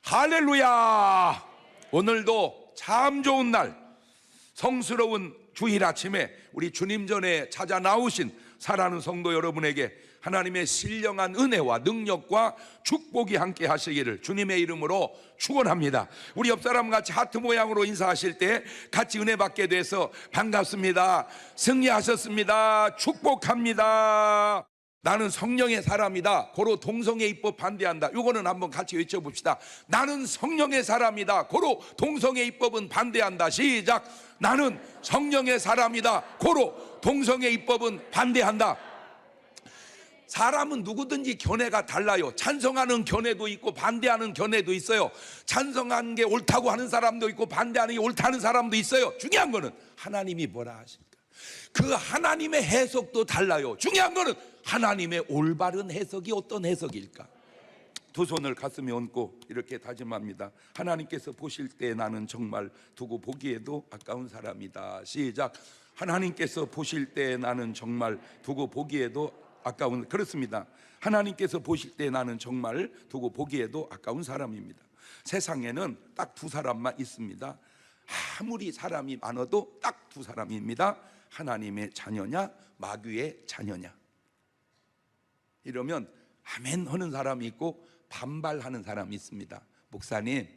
할렐루야! 오늘도 참 좋은 날, 성스러운 주일 아침에 우리 주님 전에 찾아 나오신 사랑하는 성도 여러분에게 하나님의 신령한 은혜와 능력과 축복이 함께 하시기를 주님의 이름으로 축원합니다. 우리 옆 사람 같이 하트 모양으로 인사하실 때 같이 은혜 받게 돼서 반갑습니다. 승리하셨습니다. 축복합니다. 나는 성령의 사람이다. 고로 동성애 입법 반대한다. 이거는 한번 같이 외쳐봅시다. 나는 성령의 사람이다. 고로 동성애 입법은 반대한다. 시작. 나는 성령의 사람이다. 고로 동성애 입법은 반대한다. 사람은 누구든지 견해가 달라요. 찬성하는 견해도 있고 반대하는 견해도 있어요. 찬성하는 게 옳다고 하는 사람도 있고 반대하는 게 옳다는 사람도 있어요. 중요한 거는 하나님이 뭐라 하십니까? 그 하나님의 해석도 달라요. 중요한 거는 하나님의 올바른 해석이 어떤 해석일까? 두 손을 가슴에 얹고 이렇게 다짐합니다. 하나님께서 보실 때 나는 정말 두고 보기에도 아까운 사람이다. 시작. 하나님께서 보실 때 나는 정말 두고 보기에도 아까운, 그렇습니다. 하나님께서 보실 때 나는 정말 두고 보기에도 아까운 사람입니다. 세상에는 딱 두 사람만 있습니다. 아무리 사람이 많아도 딱 두 사람입니다. 하나님의 자녀냐 마귀의 자녀냐. 이러면 아멘 하는 사람이 있고 반발하는 사람이 있습니다. 목사님,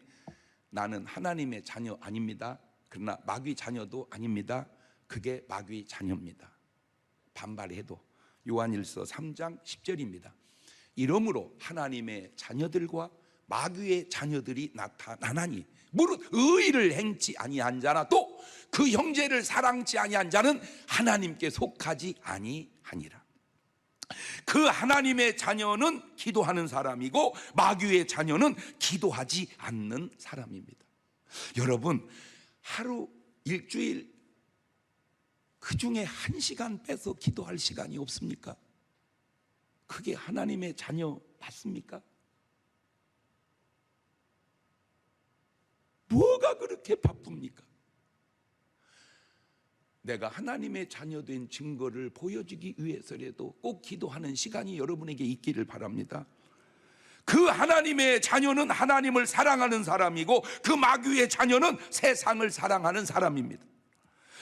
나는 하나님의 자녀 아닙니다. 그러나 마귀 자녀도 아닙니다. 그게 마귀 자녀입니다. 반발해도. 요한일서 3장 10절입니다. 이러므로 하나님의 자녀들과 마귀의 자녀들이 나타나나니 무릇 의를 행치 아니한 자나 또 그 형제를 사랑치 아니한 자는 하나님께 속하지 아니하니라. 그 하나님의 자녀는 기도하는 사람이고 마귀의 자녀는 기도하지 않는 사람입니다. 여러분, 하루 일주일 그 중에 1시간 빼서 기도할 시간이 없습니까? 그게 하나님의 자녀 맞습니까? 뭐가 그렇게 바쁩니까? 내가 하나님의 자녀된 증거를 보여주기 위해서라도 꼭 기도하는 시간이 여러분에게 있기를 바랍니다. 그 하나님의 자녀는 하나님을 사랑하는 사람이고 그 마귀의 자녀는 세상을 사랑하는 사람입니다.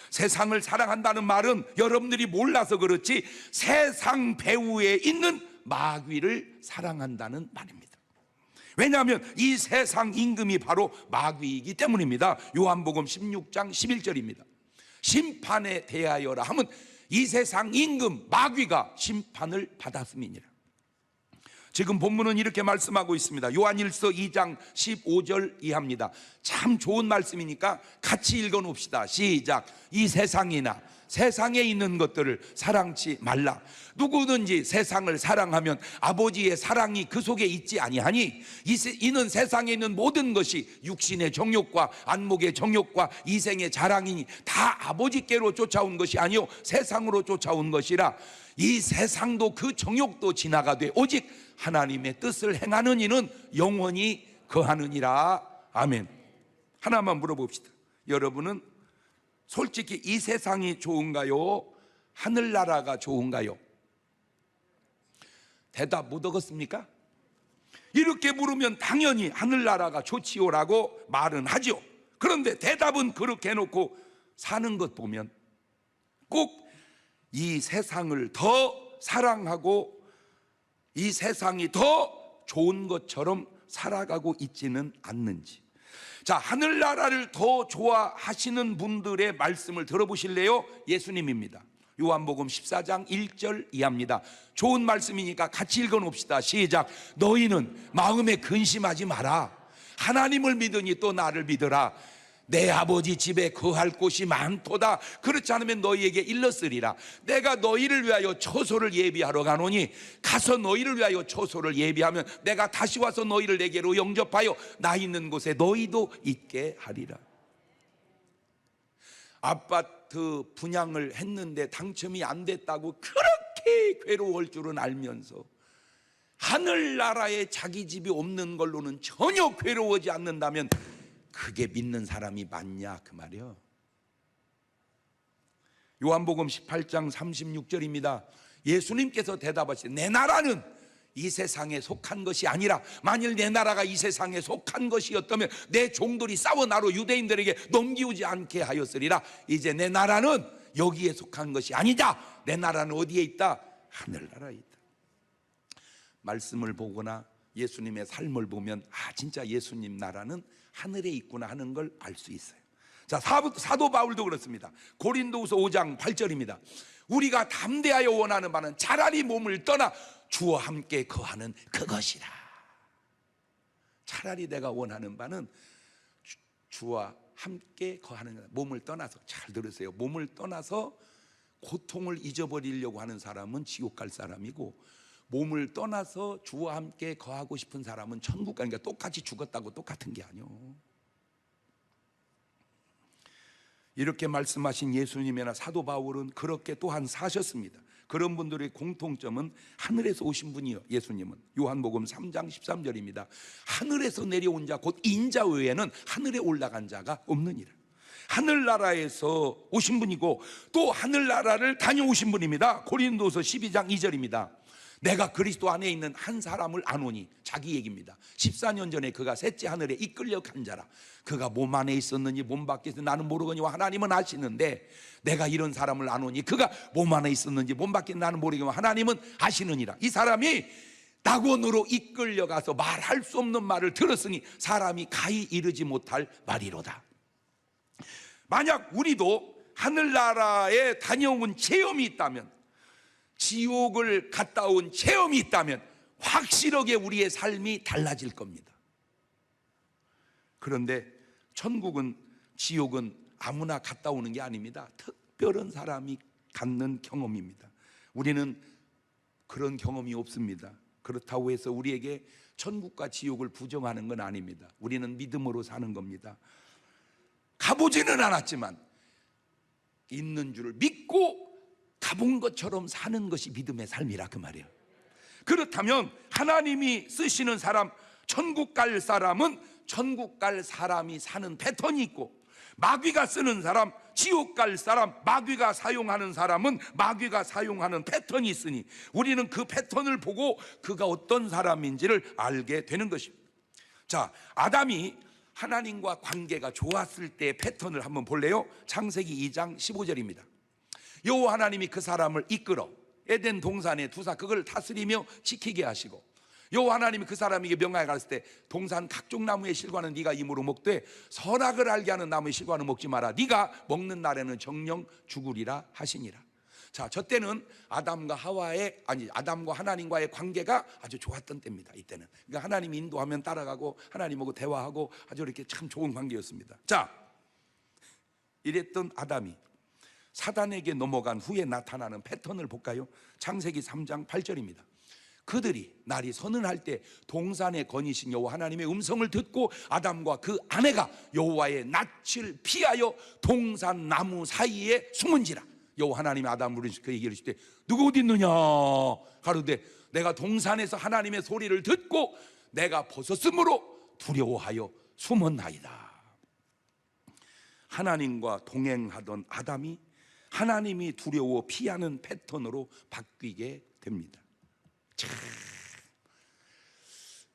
세상을 사랑한다는 말은 여러분들이 몰라서 그렇지 세상 배후에 있는 마귀를 사랑한다는 말입니다. 왜냐하면 이 세상 임금이 바로 마귀이기 때문입니다. 요한복음 16장 11절입니다. 심판에 대하여라 하면 이 세상 임금 마귀가 심판을 받았음이니라. 지금 본문은 이렇게 말씀하고 있습니다. 요한일서 2장 15절 이하입니다. 참 좋은 말씀이니까 같이 읽어 놓읍시다. 시작. 이 세상이나 세상에 있는 것들을 사랑치 말라. 누구든지 세상을 사랑하면 아버지의 사랑이 그 속에 있지 아니하니 이는 세상에 있는 모든 것이 육신의 정욕과 안목의 정욕과 이생의 자랑이니 다 아버지께로 쫓아온 것이 아니요 세상으로 쫓아온 것이라. 이 세상도 그 정욕도 지나가되 오직 하나님의 뜻을 행하는 이는 영원히 거하느니라. 아멘. 하나만 물어봅시다. 여러분은 솔직히 이 세상이 좋은가요? 하늘나라가 좋은가요? 대답 못 얻었습니까? 이렇게 물으면 당연히 하늘나라가 좋지요라고 말은 하죠. 그런데 대답은 그렇게 해놓고 사는 것 보면 꼭 이 세상을 더 사랑하고 이 세상이 더 좋은 것처럼 살아가고 있지는 않는지. 자, 하늘나라를 더 좋아하시는 분들의 말씀을 들어보실래요? 예수님입니다. 요한복음 14장 1절 이하입니다. 좋은 말씀이니까 같이 읽어놓읍시다. 시작. 너희는 마음에 근심하지 마라. 하나님을 믿으니 또 나를 믿으라. 내 아버지 집에 거할 곳이 많도다. 그렇지 않으면 너희에게 일렀으리라. 내가 너희를 위하여 처소를 예비하러 가노니 가서 너희를 위하여 처소를 예비하면 내가 다시 와서 너희를 내게로 영접하여 나 있는 곳에 너희도 있게 하리라. 아파트 분양을 했는데 당첨이 안 됐다고 그렇게 괴로울 줄은 알면서 하늘나라에 자기 집이 없는 걸로는 전혀 괴로워하지 않는다면 그게 믿는 사람이 맞냐 그 말이요. 요한복음 18장 36절입니다. 예수님께서 대답하시되 내 나라는 이 세상에 속한 것이 아니라, 만일 내 나라가 이 세상에 속한 것이었다면 내 종들이 싸워 나로 유대인들에게 넘기우지 않게 하였으리라. 이제 내 나라는 여기에 속한 것이 아니다. 내 나라는 어디에 있다? 하늘나라에 있다. 말씀을 보거나 예수님의 삶을 보면 진짜 예수님 나라는 하늘에 있구나 하는 걸 알 수 있어요. 자, 사도 바울도 그렇습니다. 고린도후서 5장 8절입니다. 우리가 담대하여 원하는 바는 차라리 몸을 떠나 주와 함께 거하는 그것이라. 차라리 내가 원하는 바는 주와 함께 거하는, 몸을 떠나서, 잘 들으세요, 몸을 떠나서 고통을 잊어버리려고 하는 사람은 지옥 갈 사람이고, 몸을 떠나서 주와 함께 거하고 싶은 사람은 천국 가니까 똑같이 죽었다고 똑같은 게 아니요. 이렇게 말씀하신 예수님이나 사도 바울은 그렇게 또한 사셨습니다. 그런 분들의 공통점은 하늘에서 오신 분이요. 예수님은 요한복음 3장 13절입니다. 하늘에서 내려온 자 곧 인자 외에는 하늘에 올라간 자가 없느니라. 하늘나라에서 오신 분이고 또 하늘나라를 다녀오신 분입니다. 고린도서 12장 2절입니다. 내가 그리스도 안에 있는 한 사람을 아노니, 자기 얘기입니다. 14년 전에 그가 셋째 하늘에 이끌려 간 자라. 그가 몸 안에 있었는지 몸 밖에 있었는지 나는 모르거니와 하나님은 아시는데, 내가 이런 사람을 아노니 그가 몸 안에 있었는지 몸 밖에 나는 모르거니와 하나님은 아시느니라. 이 사람이 낙원으로 이끌려가서 말할 수 없는 말을 들었으니 사람이 가히 이르지 못할 말이로다. 만약 우리도 하늘나라에 다녀온 체험이 있다면, 지옥을 갔다 온 체험이 있다면 확실하게 우리의 삶이 달라질 겁니다. 그런데 천국은, 지옥은 아무나 갔다 오는 게 아닙니다. 특별한 사람이 갖는 경험입니다. 우리는 그런 경험이 없습니다. 그렇다고 해서 우리에게 천국과 지옥을 부정하는 건 아닙니다. 우리는 믿음으로 사는 겁니다. 가보지는 않았지만 있는 줄을 믿고 가본 것처럼 사는 것이 믿음의 삶이라, 그 말이에요. 그렇다면 하나님이 쓰시는 사람, 천국 갈 사람은 천국 갈 사람이 사는 패턴이 있고, 마귀가 쓰는 사람, 지옥 갈 사람, 마귀가 사용하는 사람은 마귀가 사용하는 패턴이 있으니 우리는 그 패턴을 보고 그가 어떤 사람인지를 알게 되는 것입니다. 자, 아담이 하나님과 관계가 좋았을 때의 패턴을 한번 볼래요? 창세기 2장 15절입니다. 여호와 하나님이 그 사람을 이끌어 에덴 동산에 두사 그걸 다스리며 지키게 하시고, 여호와 하나님이 그 사람에게 명하여 가르칠 때 동산 각종 나무의 실과는 네가 임으로 먹되 선악을 알게 하는 나무의 실과는 먹지 마라. 네가 먹는 날에는 정령 죽으리라 하시니라. 자, 저 때는 아담과 하나님과의 관계가 아주 좋았던 때입니다. 이때는 그러니까 하나님이 인도하면 따라가고 하나님하고 대화하고 아주 이렇게 참 좋은 관계였습니다. 자, 이랬던 아담이 사단에게 넘어간 후에 나타나는 패턴을 볼까요? 창세기 3장 8절입니다. 그들이 날이 서늘할 때 동산의 거니신 여호와 하나님의 음성을 듣고 아담과 그 아내가 여호와의 낯을 피하여 동산 나무 사이에 숨은지라. 여호와 하나님이 아담을 부르시고 그 얘기를 하실 때 누구 어디 있느냐 가로되 내가 동산에서 하나님의 소리를 듣고 내가 벗었으므로 두려워하여 숨었나이다. 하나님과 동행하던 아담이 하나님이 두려워 피하는 패턴으로 바뀌게 됩니다.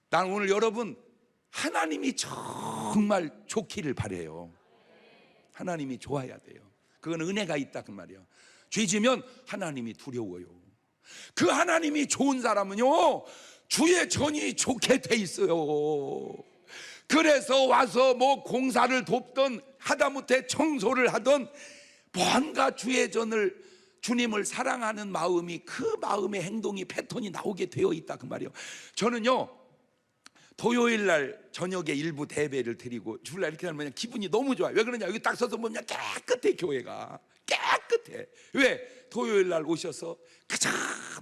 난 오늘 여러분 하나님이 정말 좋기를 바라요. 하나님이 좋아야 돼요. 그건 은혜가 있다 그 말이에요. 죄지면 하나님이 두려워요. 그 하나님이 좋은 사람은요 주의 전이 좋게 돼 있어요. 그래서 와서 뭐 공사를 돕던 하다못해 청소를 하던 뭔가 주의 전을, 주님을 사랑하는 마음이, 그 마음의 행동이 패턴이 나오게 되어 있다 그 말이에요. 저는요 토요일 날 저녁에 일부 대배를 드리고 주일날 이렇게 하면 기분이 너무 좋아요. 왜 그러냐, 여기 딱 서서 보면 깨끗해. 교회가 깨끗해. 왜? 토요일 날 오셔서 가장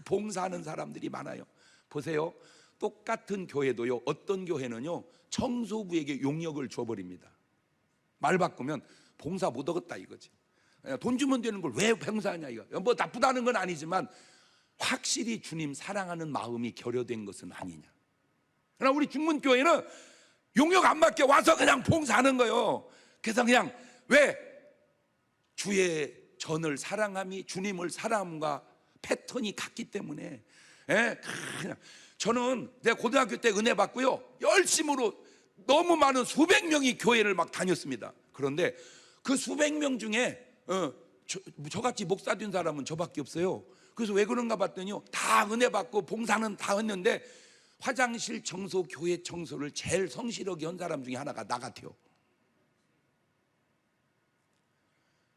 봉사하는 사람들이 많아요. 보세요, 똑같은 교회도요 어떤 교회는요 청소부에게 용역을 줘버립니다. 말 바꾸면 봉사 못 하겠다 이거지. 돈 주면 되는 걸 왜 봉사하냐 이거. 뭐 나쁘다는 건 아니지만 확실히 주님 사랑하는 마음이 결여된 것은 아니냐. 그러나 우리 중문교회는 용역 안 받게 와서 그냥 봉사하는 거예요. 그래서 그냥 왜? 주의 전을 사랑함이 주님을 사랑함과 패턴이 같기 때문에 그냥 저는 내 고등학교 때 은혜 받고요, 열심으로 너무 많은 수백 명이 교회를 막 다녔습니다. 그런데 그 수백 명 중에 저같이 목사 된 사람은 저밖에 없어요. 그래서 왜 그런가 봤더니요, 다 은혜 받고 봉사는 다 했는데 화장실 청소, 교회 청소를 제일 성실하게 한 사람 중에 하나가 나 같아요.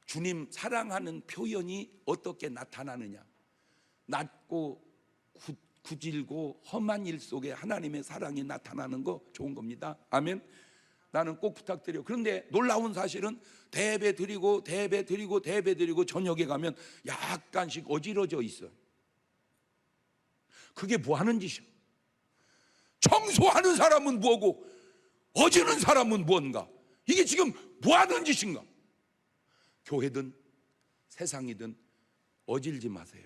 주님 사랑하는 표현이 어떻게 나타나느냐? 낮고 구질고 험한 일 속에 하나님의 사랑이 나타나는 거 좋은 겁니다. 아멘. 나는 꼭 부탁드려요. 그런데 놀라운 사실은 대배 드리고 저녁에 가면 약간씩 어지러져 있어요. 그게 뭐 하는 짓이야? 청소하는 사람은 뭐고 어지는 사람은 뭔가? 이게 지금 뭐 하는 짓인가? 교회든 세상이든 어질지 마세요.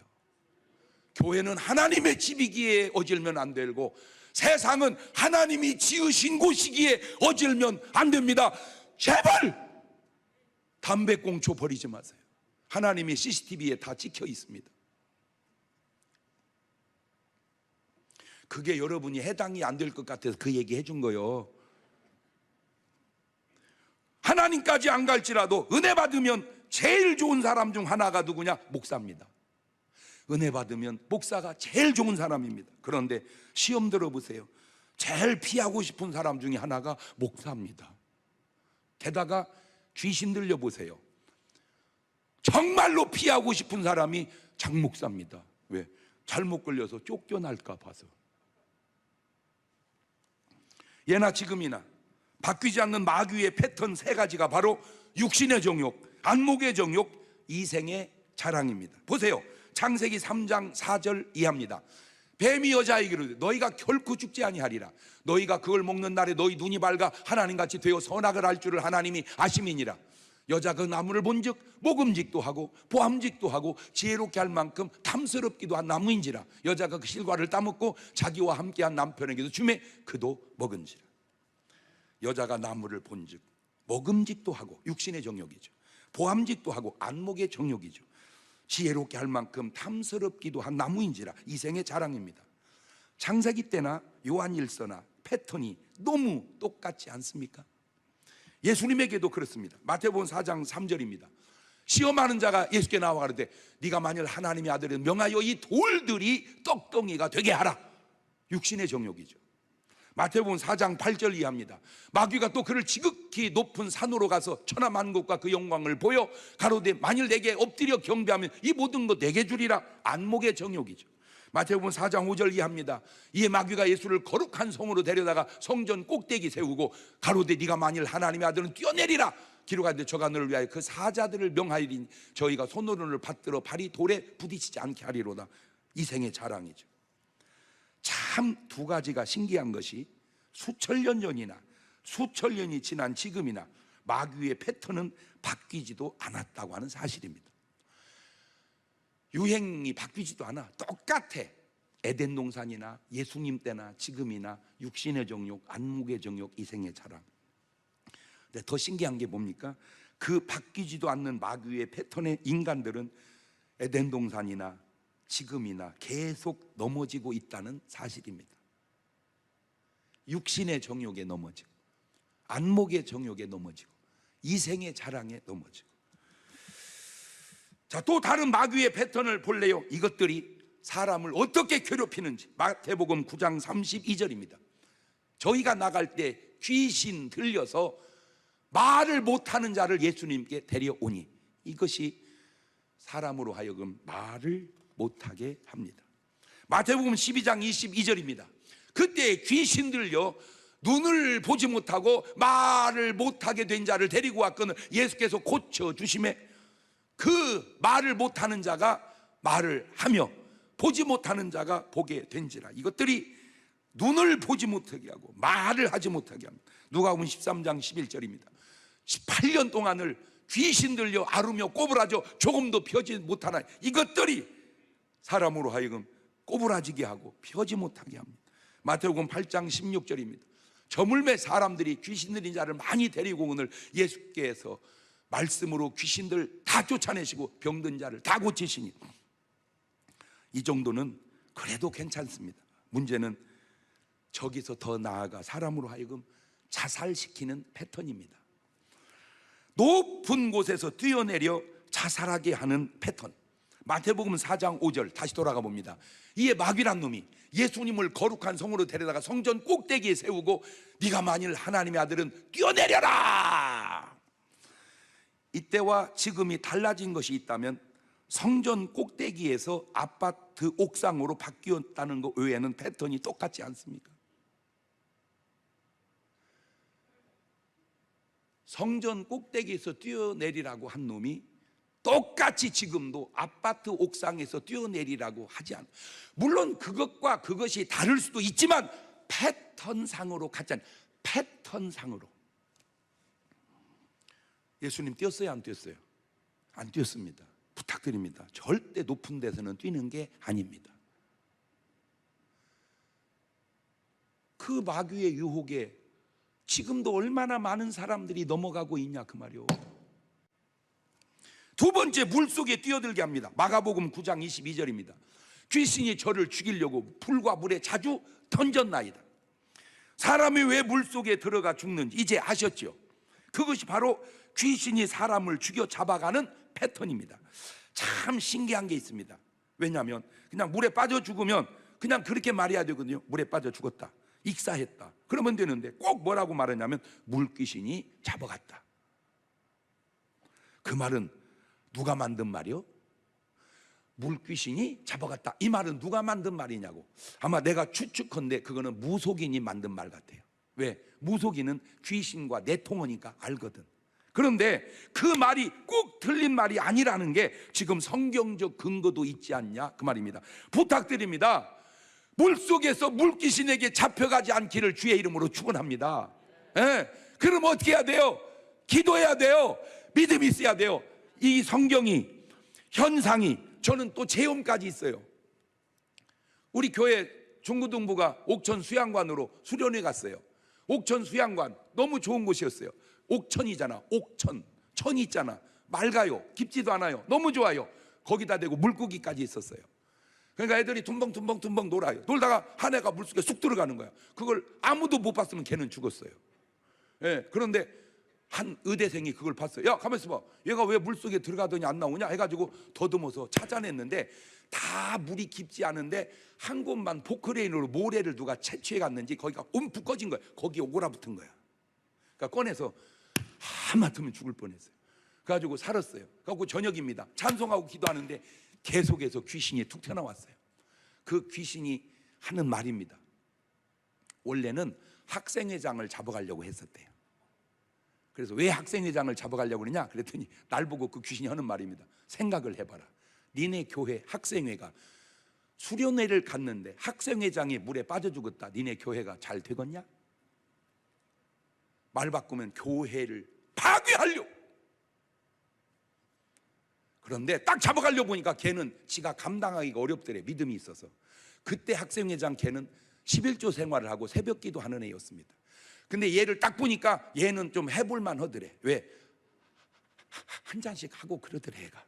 교회는 하나님의 집이기에 어질면 안 되고 세상은 하나님이 지으신 곳이기에 어질면 안 됩니다. 제발 담배꽁초 버리지 마세요. 하나님이 CCTV에 다 찍혀 있습니다. 그게 여러분이 해당이 안 될 것 같아서 그 얘기 해준 거예요. 하나님까지 안 갈지라도 은혜 받으면 제일 좋은 사람 중 하나가 누구냐? 목사입니다. 은혜 받으면 목사가 제일 좋은 사람입니다. 그런데 시험 들어보세요. 제일 피하고 싶은 사람 중에 하나가 목사입니다. 게다가 귀신 들려보세요. 정말로 피하고 싶은 사람이 장목사입니다. 왜? 잘못 걸려서 쫓겨날까 봐서. 예나 지금이나 바뀌지 않는 마귀의 패턴 세 가지가 바로 육신의 정욕, 안목의 정욕, 이생의 자랑입니다. 보세요. 창세기 3장 4절 이하입니다. 뱀이 여자에게 이르되 너희가 결코 죽지 아니하리라. 너희가 그걸 먹는 날에 너희 눈이 밝아 하나님같이 되어 선악을 알 줄을 하나님이 아심이니라. 여자 그 나무를 본즉 먹음직도 하고 보암직도 하고 지혜롭게 할 만큼 탐스럽기도 한 나무인지라. 여자가 그 실과를 따먹고 자기와 함께한 남편에게도 주매 그도 먹은지라. 여자가 나무를 본즉 먹음직도 하고 육신의 정욕이죠. 보암직도 하고 안목의 정욕이죠. 지혜롭게 할 만큼 탐스럽기도 한 나무인지라. 이생의 자랑입니다. 창세기 때나 요한일서나 패턴이 너무 똑같지 않습니까? 예수님에게도 그렇습니다. 마태복음 4장 3절입니다. 시험하는 자가 예수께 나와 가로되 네가 만일 하나님의 아들이면 명하여 이 돌들이 떡덩이가 되게 하라. 육신의 정욕이죠. 마태복음 4장 8절 이하입니다. 마귀가 또 그를 지극히 높은 산으로 가서 천하만국과 그 영광을 보여 가로되 만일 내게 엎드려 경배하면 이 모든 것 내게 주리라. 안목의 정욕이죠. 마태복음 4장 5절 이하입니다. 이에 마귀가 예수를 거룩한 성으로 데려다가 성전 꼭대기 세우고 가로되 네가 만일 하나님의 아들은 뛰어내리라. 기록하는데 저가 너를 위하여 그 사자들을 명하리니 저희가 손오른을 받들어 발이 돌에 부딪히지 않게 하리로다. 이생의 자랑이죠. 참 두 가지가 신기한 것이 수천 년 전이나 수천 년이 지난 지금이나 마귀의 패턴은 바뀌지도 않았다고 하는 사실입니다. 유행이 바뀌지도 않아. 똑같아. 에덴 동산이나 예수님 때나 지금이나 육신의 정욕, 안목의 정욕, 이생의 자랑. 근데 더 신기한 게 뭡니까? 그 바뀌지도 않는 마귀의 패턴의 인간들은 에덴 동산이나 지금이나 계속 넘어지고 있다는 사실입니다. 육신의 정욕에 넘어지고 안목의 정욕에 넘어지고 이생의 자랑에 넘어지고. 자, 또 다른 마귀의 패턴을 볼래요? 이것들이 사람을 어떻게 괴롭히는지. 마태복음 9장 32절입니다. 저희가 나갈 때 귀신 들려서 말을 못하는 자를 예수님께 데려오니 이것이 사람으로 하여금 말을 못하게 합니다. 마태복음 12장 22절입니다. 그때 귀신 들려 눈을 보지 못하고 말을 못하게 된 자를 데리고 왔거늘 예수께서 고쳐주심에 그 말을 못하는 자가 말을 하며 보지 못하는 자가 보게 된지라. 이것들이 눈을 보지 못하게 하고 말을 하지 못하게 합니다. 누가복음 13장 11절입니다. 18년 동안을 귀신 들려 앓으며 꼬부라져 조금도 펴지 못하나 이것들이 사람으로 하여금 꼬부라지게 하고 펴지 못하게 합니다. 마태복음 8장 16절입니다. 저물매 사람들이 귀신 들린 자를 많이 데리고 오늘 예수께서 말씀으로 귀신들 다 쫓아내시고 병든 자를 다 고치시니 이 정도는 그래도 괜찮습니다. 문제는 저기서 더 나아가 사람으로 하여금 자살시키는 패턴입니다. 높은 곳에서 뛰어내려 자살하게 하는 패턴. 마태복음 4장 5절 다시 돌아가 봅니다. 이에 마귀란 놈이 예수님을 거룩한 성으로 데려다가 성전 꼭대기에 세우고 네가 만일 하나님의 아들은 뛰어내려라. 이때와 지금이 달라진 것이 있다면 성전 꼭대기에서 아파트 옥상으로 바뀌었다는 것 외에는 패턴이 똑같지 않습니까? 성전 꼭대기에서 뛰어내리라고 한 놈이 똑같이 지금도 아파트 옥상에서 뛰어내리라고 하지 않아요. 물론 그것과 그것이 다를 수도 있지만 패턴상으로 같잖아요. 패턴상으로. 예수님 뛰었어요, 안 뛰었어요? 안 뛰었습니다. 부탁드립니다. 절대 높은 데서는 뛰는 게 아닙니다. 그 마귀의 유혹에 지금도 얼마나 많은 사람들이 넘어가고 있냐 그 말이요. 두 번째, 물속에 뛰어들게 합니다. 마가복음 9장 22절입니다. 귀신이 저를 죽이려고 불과 물에 자주 던졌나이다. 사람이 왜 물속에 들어가 죽는지 이제 아셨죠? 그것이 바로 귀신이 사람을 죽여 잡아가는 패턴입니다. 참 신기한 게 있습니다. 왜냐하면 그냥 물에 빠져 죽으면 그냥 그렇게 말해야 되거든요. 물에 빠져 죽었다, 익사했다, 그러면 되는데 꼭 뭐라고 말하냐면 물귀신이 잡아갔다. 그 말은 누가 만든 말이요? 물귀신이 잡아갔다. 이 말은 누가 만든 말이냐고. 아마 내가 추측컨대 그거는 무속인이 만든 말 같아요. 왜? 무속인은 귀신과 내통하니까 알거든. 그런데 그 말이 꼭 틀린 말이 아니라는 게 지금 성경적 근거도 있지 않냐 그 말입니다. 부탁드립니다. 물속에서 물귀신에게 잡혀가지 않기를 주의 이름으로 축원합니다. 그럼 어떻게 해야 돼요? 기도해야 돼요. 믿음이 있어야 돼요. 이 성경이, 현상이, 저는 또 체험까지 있어요. 우리 교회 중고등부가 옥천 수양관으로 수련회 갔어요. 옥천 수양관 너무 좋은 곳이었어요. 옥천이잖아. 옥천, 천이 있잖아. 맑아요. 깊지도 않아요. 너무 좋아요. 거기다 대고 물고기까지 있었어요. 그러니까 애들이 tum벙 놀아요. 놀다가 한 애가 물속에 쑥 들어가는 거야. 그걸 아무도 못 봤으면 걔는 죽었어요. 그런데 한 의대생이 그걸 봤어요. 야, 가만있어 봐. 얘가 왜 물속에 들어가더니 안 나오냐 해가지고 더듬어서 찾아냈는데 다 물이 깊지 않은데 한 곳만 포크레인으로 모래를 누가 채취해 갔는지 거기가 움푹 꺼진 거야. 거기에 오그라붙은 거야. 그러니까 꺼내서 하마터면 죽을 뻔했어요. 그래가지고 살았어요. 그래갖고 저녁입니다. 찬송하고 기도하는데 계속해서 귀신이 툭 튀어나왔어요. 그 귀신이 하는 말입니다. 원래는 학생회장을 잡아가려고 했었대요. 그래서 왜 학생회장을 잡아가려고 그러냐 그랬더니 날 보고 그 귀신이 하는 말입니다. 생각을 해봐라. 니네 교회 학생회가 수련회를 갔는데 학생회장이 물에 빠져 죽었다. 니네 교회가 잘 되겠냐? 말 바꾸면 교회를 파괴하려고. 그런데 딱 잡아가려고 보니까 걔는 지가 감당하기가 어렵더래. 믿음이 있어서. 그때 학생회장 걔는 11조 생활을 하고 새벽 기도하는 애였습니다. 근데 얘를 딱 보니까 얘는 좀 해볼만 하더래. 왜? 한 잔씩 하고 그러더래 얘가.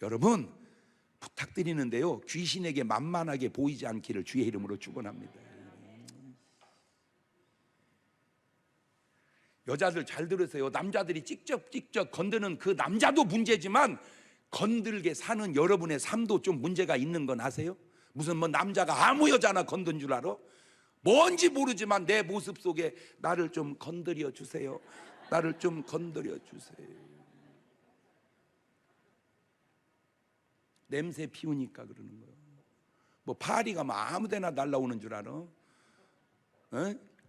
여러분 부탁드리는데요, 귀신에게 만만하게 보이지 않기를 주의 이름으로 축원합니다. 여자들 잘 들으세요. 남자들이 찍적 건드는 그 남자도 문제지만 건들게 사는 여러분의 삶도 좀 문제가 있는 건 아세요? 무슨 뭐 남자가 아무 여자나 건든 줄 알아? 뭔지 모르지만 내 모습 속에 나를 좀 건드려 주세요. 나를 좀 건드려 주세요. 냄새 피우니까 그러는 거예요. 뭐 파리가 뭐 아무데나 날라오는 줄 알아?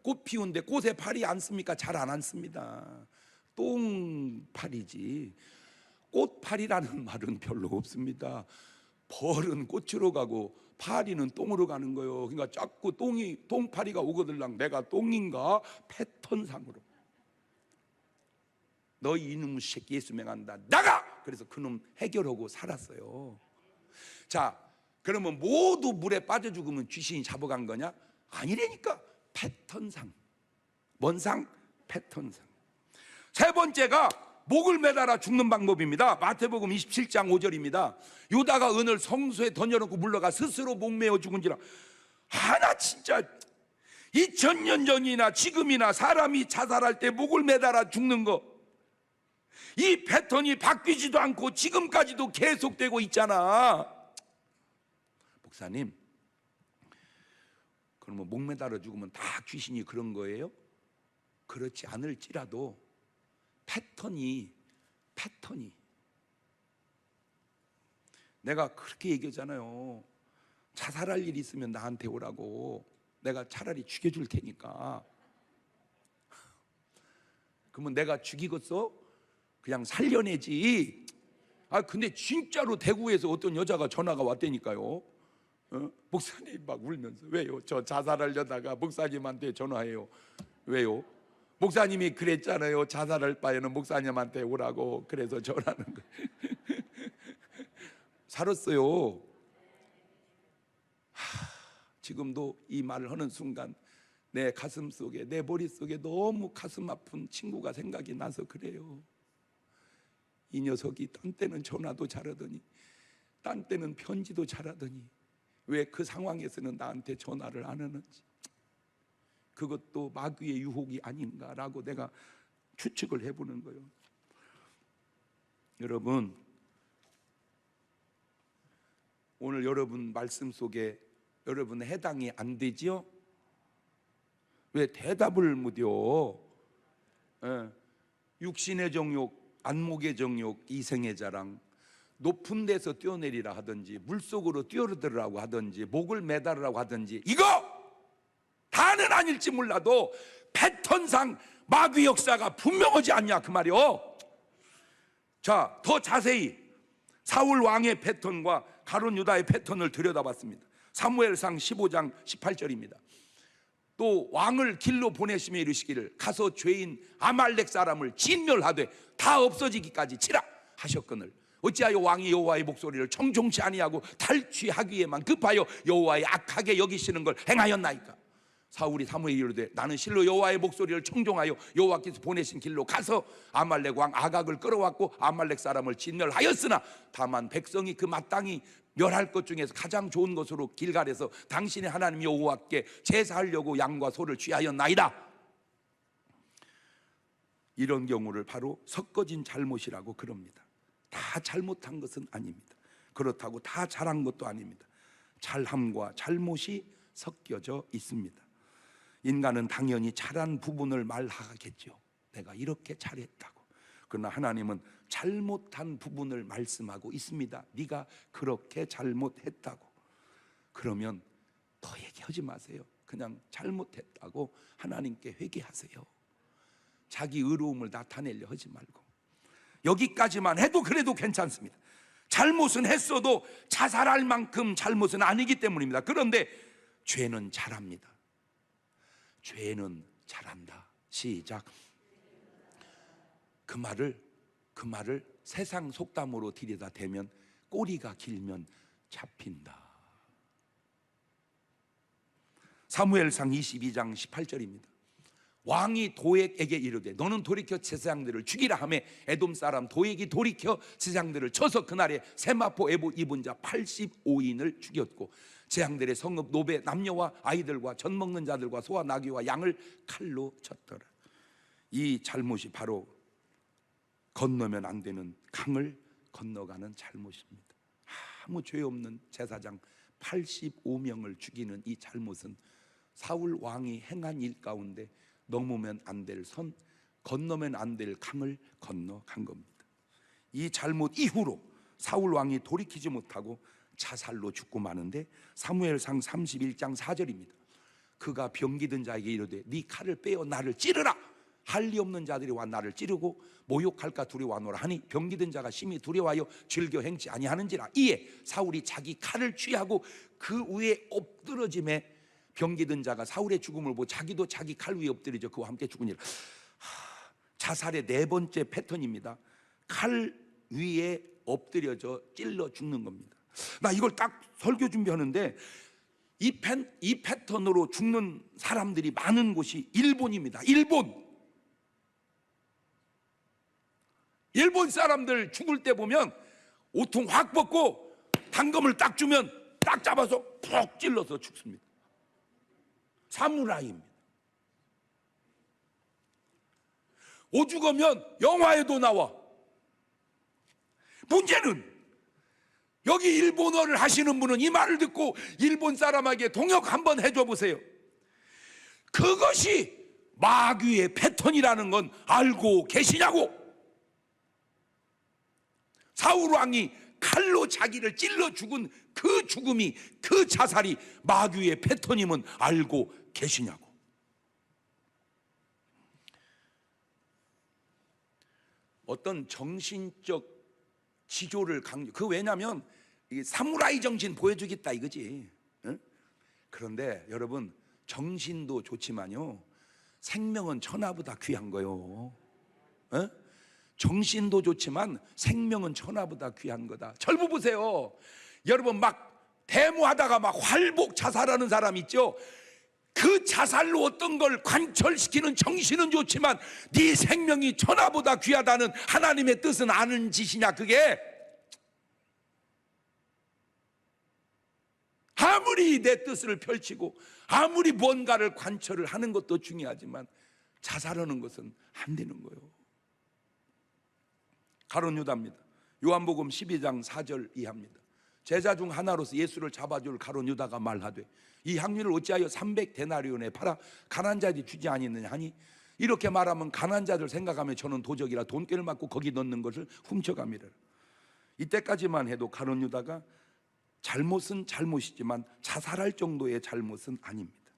꽃 피우는데 꽃에 파리 안 씁니까? 잘 안 씁니다. 똥파리지. 꽃파리라는 말은 별로 없습니다. 벌은 꽃으로 가고 파리는 똥으로 가는 거예요. 그러니까 자꾸 똥파리가 오거들랑 내가 똥인가? 패턴상으로. 너 이놈 새끼 예수 맹한다. 나가! 그래서 그놈 해결하고 살았어요. 자, 그러면 모두 물에 빠져 죽으면 귀신이 잡아간 거냐? 아니라니까. 패턴상. 뭔 상? 패턴상. 세 번째가 목을 매달아 죽는 방법입니다. 마태복음 27장 5절입니다. 유다가 은을 성소에 던져놓고 물러가 스스로 목 매어 죽은지라. 나 진짜 2000년 전이나 지금이나 사람이 자살할 때 목을 매달아 죽는 거, 이 패턴이 바뀌지도 않고 지금까지도 계속되고 있잖아. 목사님, 그러면 목 매달아 죽으면 다 귀신이 그런 거예요? 그렇지 않을지라도 패턴이 내가 그렇게 얘기하잖아요. 자살할 일 있으면 나한테 오라고. 내가 차라리 죽여줄 테니까. 그러면 내가 죽이겠어? 그냥 살려내지. 근데 진짜로 대구에서 어떤 여자가 전화가 왔다니까요. 목사님 막 울면서, 왜요? 저 자살하려다가 목사님한테 전화해요. 왜요? 목사님이 그랬잖아요. 자살할 바에는 목사님한테 오라고. 그래서 전화하는 거예요. 살았어요. 지금도 이 말을 하는 순간 내 가슴 속에, 내 머릿속에 너무 가슴 아픈 친구가 생각이 나서 그래요. 이 녀석이 딴 때는 전화도 잘하더니, 딴 때는 편지도 잘하더니 왜 그 상황에서는 나한테 전화를 안 하는지. 그것도 마귀의 유혹이 아닌가라고 내가 추측을 해보는 거예요. 여러분, 오늘 여러분 말씀 속에 여러분 해당이 안 되지요? 왜 대답을 못해요? 육신의 정욕, 안목의 정욕, 이생의 자랑, 높은 데서 뛰어내리라 하든지 물속으로 뛰어들으라고 하든지 목을 매달으라고 하든지, 이거 다는 아닐지 몰라도 패턴상 마귀 역사가 분명하지 않냐 그 말이요. 자, 더 자세히 사울 왕의 패턴과 가룟 유다의 패턴을 들여다봤습니다. 사무엘상 15장 18절입니다. 또 왕을 길로 보내시며 이르시기를 가서 죄인 아말렉 사람을 진멸하되 다 없어지기까지 치라 하셨거늘 어찌하여 왕이 여호와의 목소리를 청종치 아니하고 탈취하기에만 급하여 여호와의 악하게 여기시는 걸 행하였나이까. 사울이 사무엘에게 이르되 나는 실로 여호와의 목소리를 청종하여 여호와께서 보내신 길로 가서 아말렉 왕 아각을 끌어왔고 아말렉 사람을 진멸하였으나 다만 백성이 그 마땅히 멸할 것 중에서 가장 좋은 것으로 길갈에서 당신의 하나님 여호와께 제사하려고 양과 소를 취하였나이다. 이런 경우를 바로 섞어진 잘못이라고 그럽니다. 다 잘못한 것은 아닙니다. 그렇다고 다 잘한 것도 아닙니다. 잘함과 잘못이 섞여져 있습니다. 인간은 당연히 잘한 부분을 말하겠죠. 내가 이렇게 잘했다고. 그러나 하나님은 잘못한 부분을 말씀하고 있습니다. 네가 그렇게 잘못했다고. 그러면 더 얘기하지 마세요. 그냥 잘못했다고 하나님께 회개하세요. 자기 의로움을 나타내려 하지 말고. 여기까지만 해도 그래도 괜찮습니다. 잘못은 했어도 자살할 만큼 잘못은 아니기 때문입니다. 그런데 죄는 잘합니다. 죄는 잘한다. 시작. 그 말을 세상 속담으로 들여다 대면 꼬리가 길면 잡힌다. 사무엘상 22장 18절입니다. 왕이 도액에게 이르되 너는 돌이켜 제사장들을 죽이라 하며 에돔 사람 도액이 돌이켜 제사장들을 쳐서 그날에 세마포 에봇 입은 자 85인을 죽였고 제사장들의 성읍 노베 남녀와 아이들과 젖 먹는 자들과 소와 나귀와 양을 칼로 쳤더라. 이 잘못이 바로 건너면 안 되는 강을 건너가는 잘못입니다. 아무 죄 없는 제사장 85명을 죽이는 이 잘못은 사울 왕이 행한 일 가운데 넘으면 안 될 선, 건너면 안 될 강을 건너간 겁니다. 이 잘못 이후로 사울 왕이 돌이키지 못하고 자살로 죽고 마는데 사무엘상 31장 4절입니다. 그가 병기든 자에게 이르되 네 칼을 빼어 나를 찌르라. 할 리 없는 자들이 와 나를 찌르고 모욕할까 두려워하노라 하니 병기든 자가 심히 두려워하여 즐겨 행치 아니하는지라. 이에 사울이 자기 칼을 취하고 그 위에 엎드러짐에 병기든 자가 사울의 죽음을 보고 자기도 자기 칼 위에 엎드리죠. 그와 함께 죽으니라. 자살의 네 번째 패턴입니다. 칼 위에 엎드려져 찔러 죽는 겁니다. 나 이걸 딱 설교 준비하는데 이 패턴으로 죽는 사람들이 많은 곳이 일본입니다. 일본 사람들 죽을 때 보면 옷통 확 벗고 단검을 딱 주면 딱 잡아서 푹 찔러서 죽습니다. 사무라이입니다. 오죽하면 영화에도 나와. 문제는 여기 일본어를 하시는 분은 이 말을 듣고 일본 사람에게 통역 한번 해줘 보세요. 그것이 마귀의 패턴이라는 건 알고 계시냐고. 사울 왕이 칼로 자기를 찔러 죽은 그 죽음이, 그 자살이 마귀의 패턴임은 알고 계시냐고. 어떤 정신적 지조를 왜냐면 사무라이 정신 보여주겠다 이거지. 응? 그런데 여러분, 정신도 좋지만요, 생명은 천하보다 귀한 거요. 응? 정신도 좋지만 생명은 천하보다 귀한 거다. 절부 보세요. 여러분, 막 데모하다가 막 활복 자살하는 사람 있죠. 그 자살로 어떤 걸 관철시키는 정신은 좋지만 네 생명이 천하보다 귀하다는 하나님의 뜻은 아는 짓이냐 그게? 아무리 내 뜻을 펼치고 아무리 뭔가를 관철을 하는 것도 중요하지만 자살하는 것은 안 되는 거예요. 가룟 유다입니다. 요한복음 12장 4절 이하입니다. 제자 중 하나로서 예수를 잡아줄 가룟 유다가 말하되 이 향유를 어찌하여 300데나리온에 팔아 가난한 자들이 주지 아니느냐 하니, 이렇게 말하면 가난한 자들 생각하면 저는 도적이라 돈꾀를 맞고 거기 넣는 것을 훔쳐갑니다. 이때까지만 해도 가룟 유다가 잘못은 잘못이지만 자살할 정도의 잘못은 아닙니다.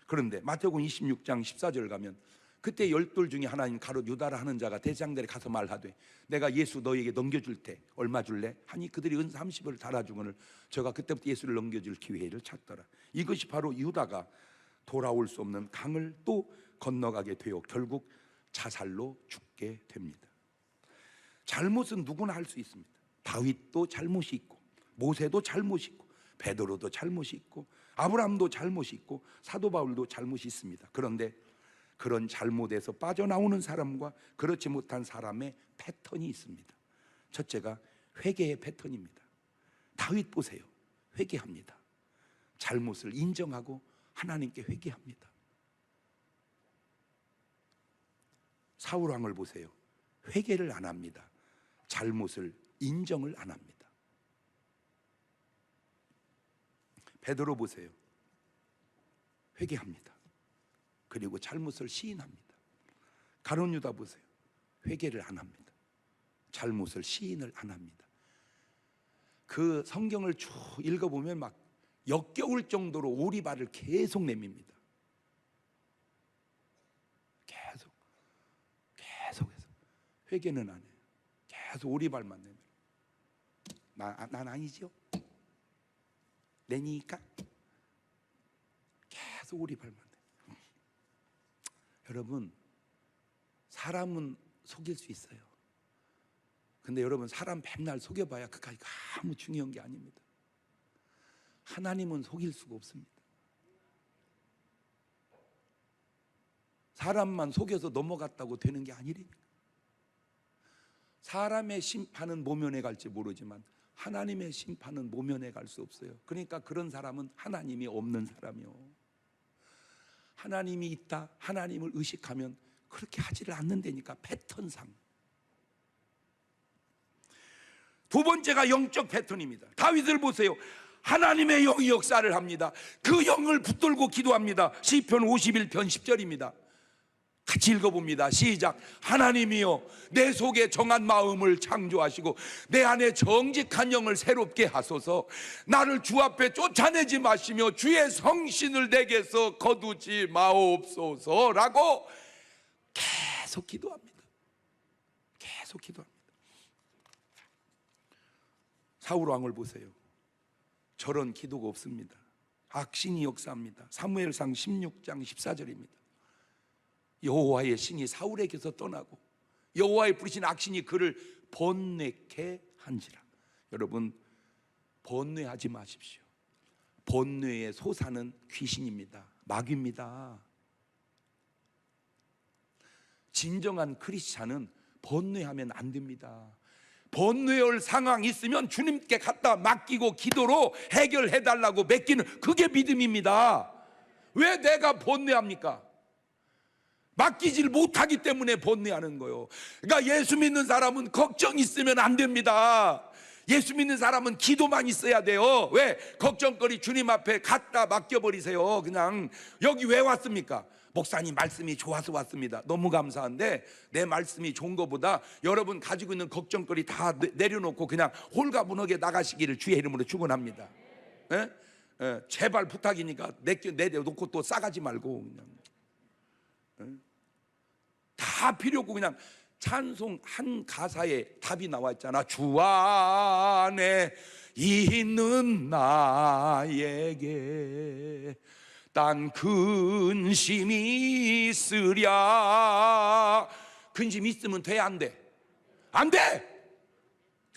그런데 마태복음 26장 14절 가면 그때 12 중에 하나인 가룟 유다라 하는 자가 대장들에 가서 말하되 내가 예수 너에게 넘겨줄 테 얼마 줄래? 하니 그들이 은 30을 달아주거늘 저가 그때부터 예수를 넘겨줄 기회를 찾더라. 이것이 바로 유다가 돌아올 수 없는 강을 또 건너가게 되어 결국 자살로 죽게 됩니다. 잘못은 누구나 할 수 있습니다. 다윗도 잘못이 있고 모세도 잘못이 있고 베드로도 잘못이 있고 아브라함도 잘못이 있고 사도 바울도 잘못이 있습니다. 그런데 그런 잘못에서 빠져나오는 사람과 그렇지 못한 사람의 패턴이 있습니다. 첫째가 회개의 패턴입니다. 다윗 보세요. 회개합니다. 잘못을 인정하고 하나님께 회개합니다. 사울 왕을 보세요. 회개를 안 합니다. 잘못을 인정을 안 합니다. 베드로 보세요. 회개합니다. 그리고 잘못을 시인합니다. 가룟 유다 보세요. 회개를 안 합니다. 잘못을 시인을 안 합니다. 그 성경을 쭉 읽어보면 막 역겨울 정도로 오리발을 계속 내밉니다. 계속해서 회개는 안 해요. 계속 오리발만 내밀어요. 난 아니죠? 내니까 계속 오리발만 내요. 여러분, 사람은 속일 수 있어요. 근데 여러분, 사람 맨날 속여봐야 그까지 아무 중요한 게 아닙니다. 하나님은 속일 수가 없습니다. 사람만 속여서 넘어갔다고 되는 게 아니라니까. 사람의 심판은 모면에 갈지 모르지만 하나님의 심판은 모면에 갈 수 없어요. 그러니까 그런 사람은 하나님이 없는 사람이요. 하나님이 있다, 하나님을 의식하면 그렇게 하지를 않는다니까, 패턴상. 두 번째가 영적 패턴입니다. 다윗을 보세요. 하나님의 영이 역사를 합니다. 그 영을 붙들고 기도합니다. 시편 51편 10절입니다. 같이 읽어봅니다. 시작. 하나님이여 내 속에 정한 마음을 창조하시고 내 안에 정직한 영을 새롭게 하소서. 나를 주 앞에 쫓아내지 마시며 주의 성신을 내게서 거두지 마옵소서라고 계속 기도합니다. 계속 기도합니다. 사울 왕을 보세요. 저런 기도가 없습니다. 악신이 역사합니다. 사무엘상 16장 14절입니다. 여호와의 신이 사울에게서 떠나고 여호와의 부르신 악신이 그를 번뇌케 한지라. 여러분, 번뇌하지 마십시오. 번뇌의 소사는 귀신입니다. 마귀입니다. 진정한 크리스찬은 번뇌하면 안 됩니다. 번뇌할 상황이 있으면 주님께 갖다 맡기고 기도로 해결해달라고 맡기는, 그게 믿음입니다. 왜 내가 번뇌합니까? 맡기질 못하기 때문에 번뇌하는 거예요. 그러니까 예수 믿는 사람은 걱정 있으면 안 됩니다. 예수 믿는 사람은 기도만 있어야 돼요. 왜? 걱정거리 주님 앞에 갖다 맡겨버리세요. 그냥. 여기 왜 왔습니까? 목사님 말씀이 좋아서 왔습니다. 너무 감사한데 내 말씀이 좋은 것보다 여러분 가지고 있는 걱정거리 다 내려놓고 그냥 홀가분하게 나가시기를 주의 이름으로 축원합니다. 예? 예, 제발 부탁이니까 내려놓고 또 싸가지 말고 그냥. 예? 다 필요 없고 그냥 찬송 한 가사에 답이 나와 있잖아. 주 안에 있는 나에게 딴 근심이 있으랴. 근심이 있으면 돼, 안 돼? 안 돼!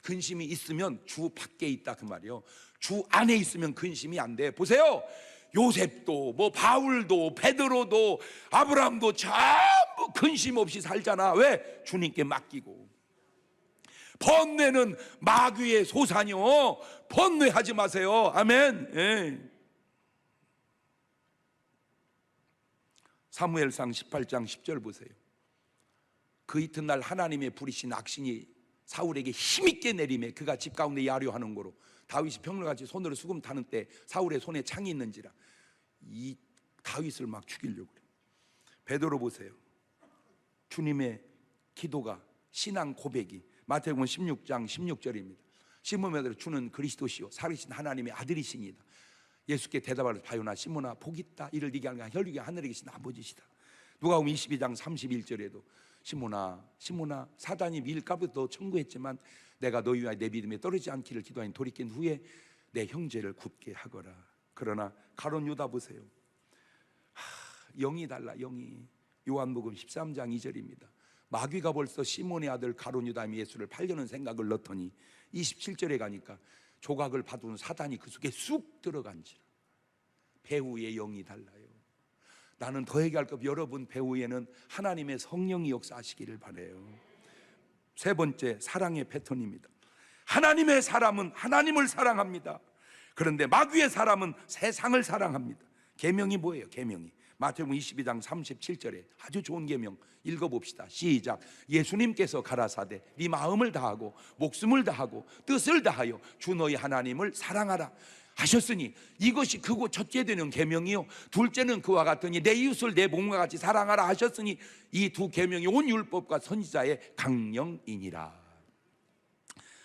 근심이 있으면 주 밖에 있다 그 말이요. 주 안에 있으면 근심이 안 돼. 보세요. 요셉도 뭐 바울도 베드로도 아브라함도 전부 근심 없이 살잖아. 왜? 주님께 맡기고. 번뇌는 마귀의 소산이요. 번뇌하지 마세요. 아멘. 예. 사무엘상 18장 10절 보세요. 그 이튿날 하나님의 부리신 악신이 사울에게 힘있게 내림에 그가 집 가운데 야려하는 거로 다윗이 병을같이 손으로 수금 타는 때 사울의 손에 창이 있는지라 이 다윗을 막 죽이려고 그래요. 베드로 보세요. 주님의 기도가 신앙 고백이 마태복음 16장 16절입니다. 시몬 주는 그리스도시요 살으신 하나님의 아들이시니이다. 예수께 대답하여 바요나 시몬아 복이 있다. 이를 네게 하는 혈육이 하늘에 계신 아버지시다. 누가복음 22장 31절에도 시몬아 사단이 밀까부터 너 청구했지만 내가 너희와 내 믿음에 떨어지지 않기를 기도하니 돌이킨 후에 내 형제를 굳게 하거라. 그러나 가룟 유다 보세요. 영이 달라. 영이. 요한복음 13장 2절입니다. 마귀가 벌써 시몬의 아들 가룟 유다 예수를 팔려는 생각을 넣더니 27절에 가니까 조각을 받은 사단이 그 속에 쑥 들어간지라. 배후의 영이 달라요. 나는 더 얘기할 것 없이 여러분 배후에는 하나님의 성령이 역사하시기를 바라요. 세 번째, 사랑의 패턴입니다. 하나님의 사람은 하나님을 사랑합니다. 그런데 마귀의 사람은 세상을 사랑합니다. 계명이 뭐예요? 계명이 마태복음 22장 37절에 아주 좋은 계명 읽어봅시다. 시작. 예수님께서 가라사대 네 마음을 다하고 목숨을 다하고 뜻을 다하여 주 너희 하나님을 사랑하라 하셨으니 이것이 크고 첫째 되는 계명이요 둘째는 그와 같으니 내 이웃을 내 몸과 같이 사랑하라 하셨으니 이 두 계명이 온 율법과 선지자의 강령이니라.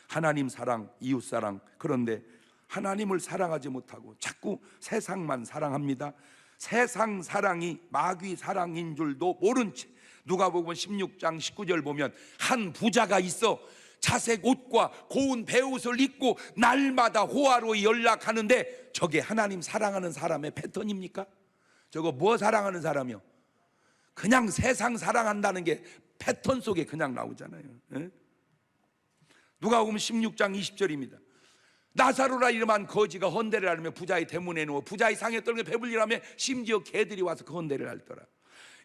하나님 사랑, 이웃 사랑. 그런데 하나님을 사랑하지 못하고 자꾸 세상만 사랑합니다. 세상 사랑이 마귀 사랑인 줄도 모른 채 누가복음 16장 19절 보면 한 부자가 있어 자색 옷과 고운 베옷을 입고 날마다 호화로이 연락하는데 저게 하나님 사랑하는 사람의 패턴입니까? 저거 뭐 사랑하는 사람이요? 그냥 세상 사랑한다는 게 패턴 속에 그냥 나오잖아요. 예? 누가복음 16장 20절입니다. 나사로라 이름한 거지가 헌대를 하려며 부자의 대문에 누워 부자의 상에 떨며 배불리라며 심지어 개들이 와서 그 헌대를 할더라.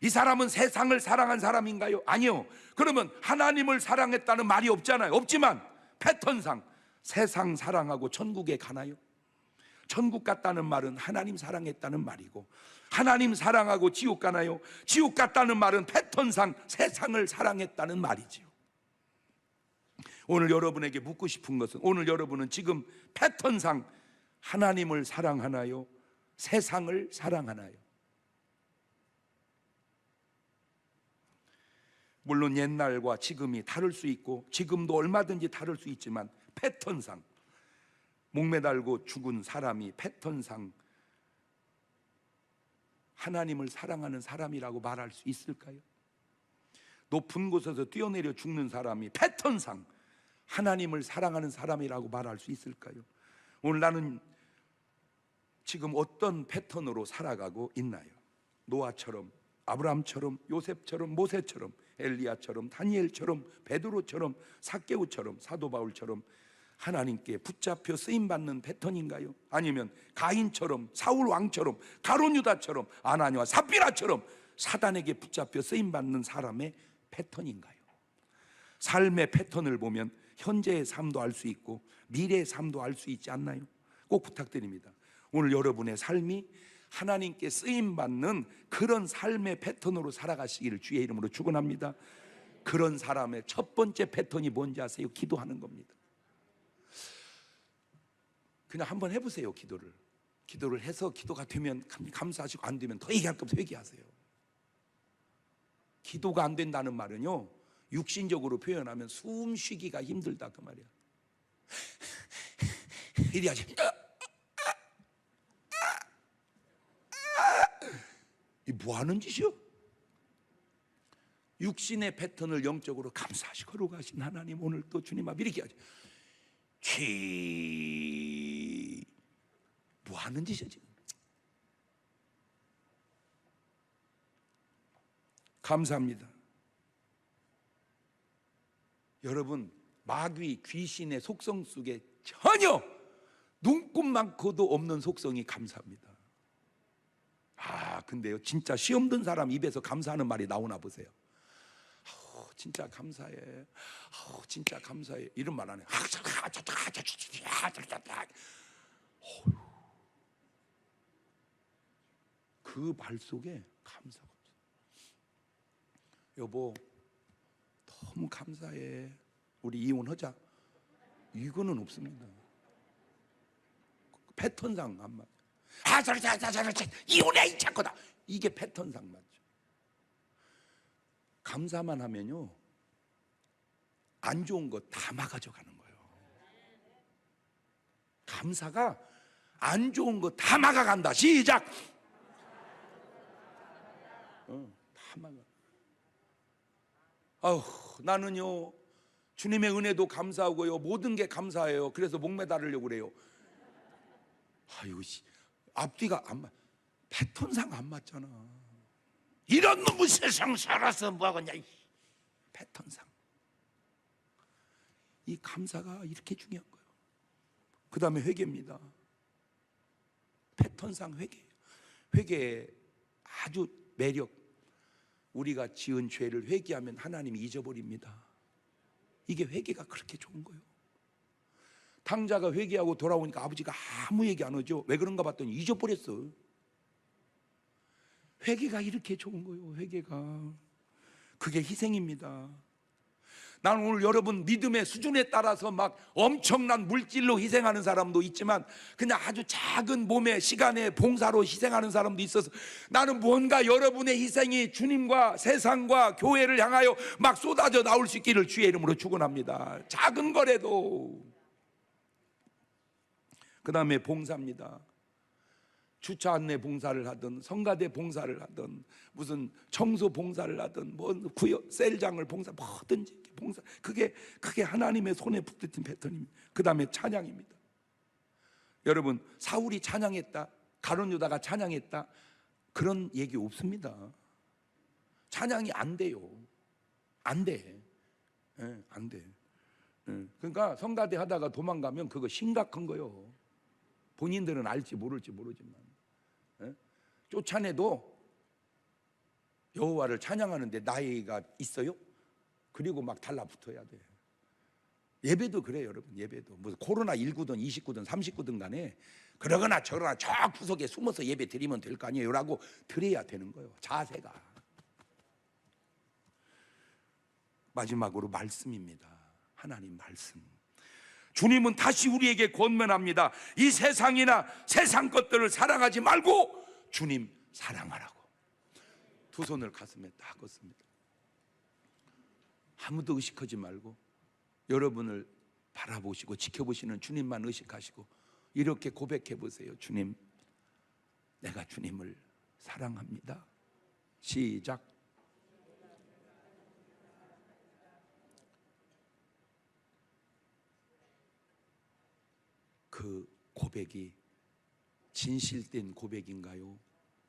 이 사람은 세상을 사랑한 사람인가요? 아니요. 그러면 하나님을 사랑했다는 말이 없잖아요. 없지만 패턴상 세상 사랑하고 천국에 가나요? 천국 갔다는 말은 하나님 사랑했다는 말이고 하나님 사랑하고 지옥 가나요? 지옥 갔다는 말은 패턴상 세상을 사랑했다는 말이지요. 오늘 여러분에게 묻고 싶은 것은 오늘 여러분은 지금 패턴상 하나님을 사랑하나요? 세상을 사랑하나요? 물론 옛날과 지금이 다를 수 있고 지금도 얼마든지 다를 수 있지만 패턴상 목매달고 죽은 사람이 패턴상 하나님을 사랑하는 사람이라고 말할 수 있을까요? 높은 곳에서 뛰어내려 죽는 사람이 패턴상 하나님을 사랑하는 사람이라고 말할 수 있을까요? 오늘 나는 지금 어떤 패턴으로 살아가고 있나요? 노아처럼, 아브라함처럼, 요셉처럼, 모세처럼, 엘리야처럼, 다니엘처럼, 베드로처럼, 삭개오처럼, 사도 바울처럼 하나님께 붙잡혀 쓰임받는 패턴인가요? 아니면 가인처럼, 사울 왕처럼, 가룟 유다처럼, 아나니와 삽비라처럼 사단에게 붙잡혀 쓰임받는 사람의 패턴인가요? 삶의 패턴을 보면 현재의 삶도 알 수 있고 미래의 삶도 알 수 있지 않나요? 꼭 부탁드립니다. 오늘 여러분의 삶이 하나님께 쓰임받는 그런 삶의 패턴으로 살아가시기를 주의 이름으로 축원합니다. 그런 사람의 첫 번째 패턴이 뭔지 아세요? 기도하는 겁니다. 그냥 한번 해보세요. 기도를 해서 기도가 되면 감사하시고, 안 되면 더 얘기할 거 없어요. 회개하세요. 기도가 안 된다는 말은요, 육신적으로 표현하면 숨 쉬기가 힘들다 그 말이야. 이래야지. 이 뭐 하는 짓이요? 육신의 패턴을 영적으로 감사하시고 거룩하신 하나님, 오늘 또 주님 앞 이렇게 하죠. 뭐 하는 짓이야 지금? 감사합니다. 여러분, 마귀 귀신의 속성 속에 전혀 눈꼽만큼도 없는 속성이 감사합니다. 근데요, 진짜 시험 든 사람 입에서 감사하는 말이 나오나 보세요. 진짜 감사해. 진짜 감사해. 이런 말 안 해. 그 말 속에 감사가 없어. 여보, 너무 감사해. 우리 이혼하자. 이거는 없습니다. 패턴상 안 맞아. 이혼해 이 자꾸다. 이게 패턴상 맞죠. 감사만 하면요, 안 좋은 거 다 막아져 가는 거예요. 감사가 안 좋은 거 다 막아간다. 시작. 다 막아. 나는요, 주님의 은혜도 감사하고요, 모든 게 감사해요. 그래서 목매달으려고 그래요. 앞뒤가 안 맞. 패턴상 안 맞잖아. 이런 놈의 세상 살아서 뭐하겠냐. 패턴상. 이 감사가 이렇게 중요한 거예요. 그 다음에 회개입니다. 패턴상 회개의 아주 매력. 우리가 지은 죄를 회개하면 하나님이 잊어버립니다. 이게 회개가 그렇게 좋은 거예요. 탕자가 회개하고 돌아오니까 아버지가 아무 얘기 안 하죠. 왜 그런가 봤더니 잊어버렸어. 회개가 이렇게 좋은 거예요. 회개가. 그게 희생입니다. 나는 오늘 여러분 믿음의 수준에 따라서 막 엄청난 물질로 희생하는 사람도 있지만, 그냥 아주 작은 몸의 시간의 봉사로 희생하는 사람도 있어서, 나는 뭔가 여러분의 희생이 주님과 세상과 교회를 향하여 막 쏟아져 나올 수 있기를 주의 이름으로 축원합니다. 작은 거라도. 그 다음에 봉사입니다. 주차 안내 봉사를 하든, 성가대 봉사를 하든, 무슨 청소 봉사를 하든, 뭐 구역 셀장을 뭐든지 봉사. 그게 하나님의 손에 붙은 패턴입니다. 그 다음에 찬양입니다. 여러분, 사울이 찬양했다, 가룟 유다가 찬양했다, 그런 얘기 없습니다. 찬양이 안 돼요. 안 돼. 안 돼. 그러니까 성가대 하다가 도망가면 그거 심각한 거요. 본인들은 알지 모를지 모르지만, 쫓아내도 여호와를 찬양하는데 나이가 있어요? 그리고 막 달라붙어야 돼. 예배도 그래요, 여러분. 예배도 무슨 코로나19든 29든 39든 간에 그러거나 저러나 저 구석에 숨어서 예배 드리면 될 거 아니에요 라고 드려야 되는 거예요. 자세가. 마지막으로 말씀입니다. 하나님 말씀. 주님은 다시 우리에게 권면합니다. 이 세상이나 세상 것들을 사랑하지 말고 주님 사랑하라고. 두 손을 가슴에 딱 얹습니다. 아무도 의식하지 말고 여러분을 바라보시고 지켜보시는 주님만 의식하시고 이렇게 고백해 보세요. 주님, 내가 주님을 사랑합니다. 시작. 그 고백이 진실된 고백인가요?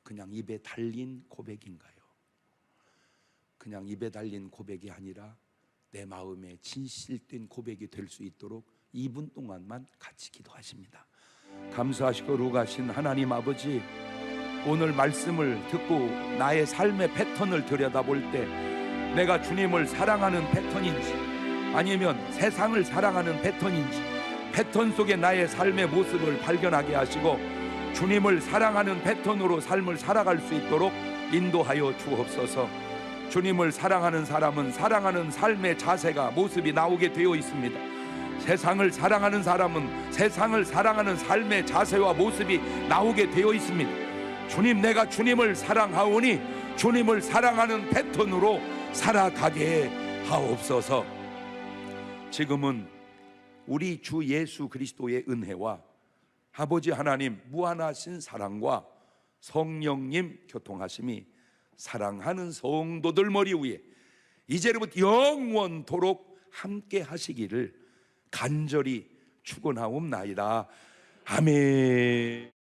그냥 입에 달린 고백인가요? 그냥 입에 달린 고백이 아니라 내 마음에 진실된 고백이 될 수 있도록 2분 동안만 같이 기도하십니다. 감사하시고 거룩하신 하나님 아버지, 오늘 말씀을 듣고 나의 삶의 패턴을 들여다볼 때 내가 주님을 사랑하는 패턴인지 아니면 세상을 사랑하는 패턴인지, 패턴 속에 나의 삶의 모습을 발견하게 하시고 주님을 사랑하는 패턴으로 삶을 살아갈 수 있도록 인도하여 주옵소서. 주님을 사랑하는 사람은 사랑하는 삶의 자세가, 모습이 나오게 되어 있습니다. 세상을 사랑하는 사람은 세상을 사랑하는 삶의 자세와 모습이 나오게 되어 있습니다. 주님, 내가 주님을 사랑하오니 주님을 사랑하는 패턴으로 살아가게 하옵소서. 지금은 우리 주 예수 그리스도의 은혜와 아버지 하나님 무한하신 사랑과 성령님 교통하심이 사랑하는 성도들 머리 위에 이제로부터 영원토록 함께 하시기를 간절히 축원하옵나이다. 아멘.